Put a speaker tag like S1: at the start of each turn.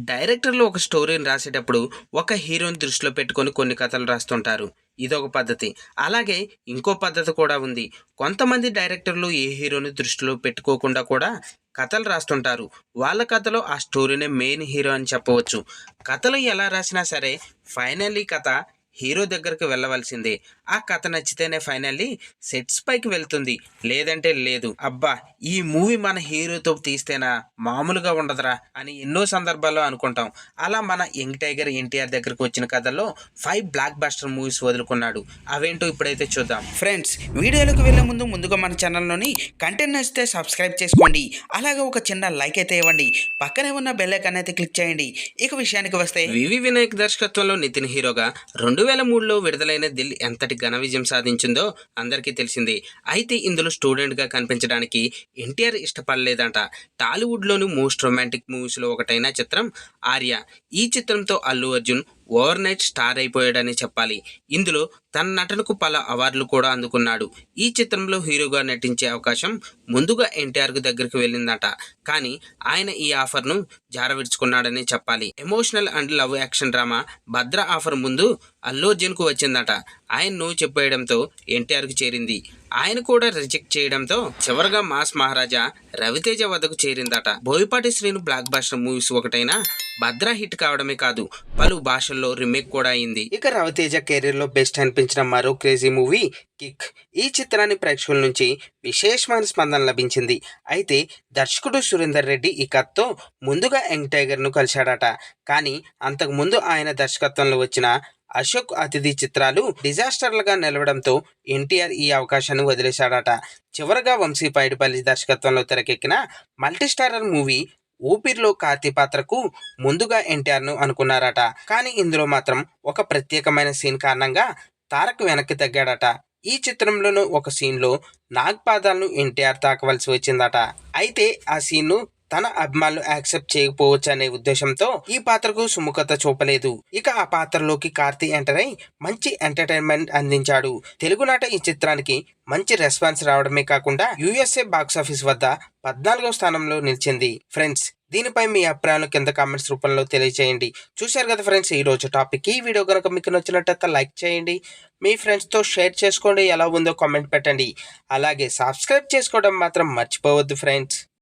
S1: డైరెక్టర్లు ఒక స్టోరీని రాసేటప్పుడు ఒక హీరోని దృష్టిలో పెట్టుకొని కొన్ని కథలు రాస్తుంటారు. ఇదొక పద్ధతి. అలాగే ఇంకో పద్ధతి కూడా ఉంది. కొంతమంది డైరెక్టర్లు ఏ హీరోని దృష్టిలో పెట్టుకోకుండా కూడా కథలు రాస్తుంటారు. వాళ్ళ కథలో ఆ స్టోరీనే మెయిన్ హీరో అని చెప్పవచ్చు. కథలు ఎలా రాసినా సరే ఫైనల్లీ కథ హీరో దగ్గరికి వెళ్ళవలసిందే. ఆ కథ నచ్చితేనే ఫైనల్లీ సెట్స్ పైకి వెళ్తుంది, లేదంటే లేదు. అబ్బా, ఈ మూవీ మన హీరోతో తీస్తేనా మామూలుగా ఉండదురా అని ఎన్నో సందర్భాల్లో అనుకుంటాం. అలా మన యంగ్ టైగర్ ఎన్టీఆర్ దగ్గరకు వచ్చిన కథల్లో 5 బ్లాక్ బస్టర్ మూవీస్ వదులుకున్నాడు. అవేంటో ఇప్పుడైతే చూద్దాం. ఫ్రెండ్స్, వీడియోలోకి వెళ్ళే ముందుగా మన ఛానల్లోని కంటెంట్ నచ్చితే సబ్స్క్రైబ్ చేసుకోండి. అలాగే ఒక చిన్న లైక్ అయితే ఇవ్వండి. పక్కనే ఉన్న బెల్ ఐకాన్ అయితే క్లిక్ చేయండి. ఇక విషయానికి వస్తే, వివి వినాయక్ దర్శకత్వంలో నితిన్ హీరోగా 2003లో విడుదలైన దిల్ ఎంతటి ఘన విజయం సాధించిందో అందరికీ తెలిసిందే. అయితే ఇందులో స్టూడెంట్గా కనిపించడానికి ఎన్టీఆర్ ఇష్టపడలేదంట. టాలీవుడ్లోని మోస్ట్ రొమాంటిక్ మూవీస్లో ఒకటైన చిత్రం ఆర్య. ఈ చిత్రంతో Allu Arjun overnight star అయిపోయాడని చెప్పాలి. ఇందులో తన నటనకు పలు అవార్డులు కూడా అందుకున్నాడు. ఈ చిత్రంలో హీరోగా నటించే అవకాశం ముందుగా ఎన్టీఆర్కు దగ్గరికి వెళ్ళిందట. కానీ ఆయన ఈ ఆఫర్ను జారవిడుచుకున్నాడని చెప్పాలి. Emotional and love action drama Bhadra offer ముందు అల్లు అర్జున్కు వచ్చిందట. ఆయన నో చెప్పేయడంతో ఎన్టీఆర్కు చేరింది. ఆయన కూడా రిజెక్ట్ చేయడంతో చివరగా మాస్ మహారాజా రవితేజ వద్దకు చేరిందట. Boyapati Srinu blockbuster movies ఒకటైన భద్ర హిట్ కావడమే కాదు, పలు భాషల్లో రీమేక్ కూడా అయింది. ఇక రవితేజ కెరీర్ లో బెస్ట్ అనిపించిన మరో క్రేజీ మూవీ కిక్. ఈ చిత్రాన్ని ప్రేక్షకుల నుంచి విశేషమైన స్పందన లభించింది. అయితే దర్శకుడు సురేందర్ రెడ్డి ఈ కథతో ముందుగా యంగ్ టైగర్ ను కలిశాడట. కానీ అంతకు ముందు ఆయన దర్శకత్వంలో వచ్చిన అశోక్ అతిథి చిత్రాలు డిజాస్టర్లుగా నిలవడంతో ఎన్టీఆర్ ఈ అవకాశాన్ని వదిలేశాడట. చివరగా వంశీ పైడిపల్లి దర్శకత్వంలో తెరకెక్కిన మల్టీస్టారర్ మూవీ ఊపిరిలో కార్తీ పాత్రకు ముందుగా ఎన్టీఆర్ను అనుకున్నారట. కానీ ఇందులో మాత్రం ఒక ప్రత్యేకమైన సీన్ కారణంగా తారక్ వెనక్కి తగ్గాడట. ఈ చిత్రంలోనూ ఒక సీన్లో నాగ్ పాదాలను ఎన్టీఆర్ తాకవలసి వచ్చిందట. అయితే ఆ సీన్ను తన అభిమానులు యాక్సెప్ట్ చేయకపోవచ్చు అనే ఉద్దేశంతో ఈ పాత్రకు సుముఖత చూపలేదు. ఇక ఆ పాత్రలోకి కార్తీ ఎంటర్ అయి మంచి ఎంటర్టైన్మెంట్ అందించాడు. తెలుగునాట ఈ చిత్రానికి మంచి రెస్పాన్స్ రావడమే కాకుండా USA బాక్సాఫీస్ వద్ద 14వ స్థానంలో నిలిచింది. ఫ్రెండ్స్, దీనిపై మీ అభిప్రాయాలు కింద కామెంట్స్ రూపంలో తెలియజేయండి. చూశారు కదా ఫ్రెండ్స్, ఈ రోజు టాపిక్. ఈ వీడియో కనుక మీకు నచ్చినట్లయితే లైక్ చేయండి, మీ ఫ్రెండ్స్తో షేర్ చేసుకోండి, ఎలా ఉందో కామెంట్ పెట్టండి. అలాగే సబ్స్క్రైబ్ చేసుకోవడం మాత్రం మర్చిపోవద్దు ఫ్రెండ్స్.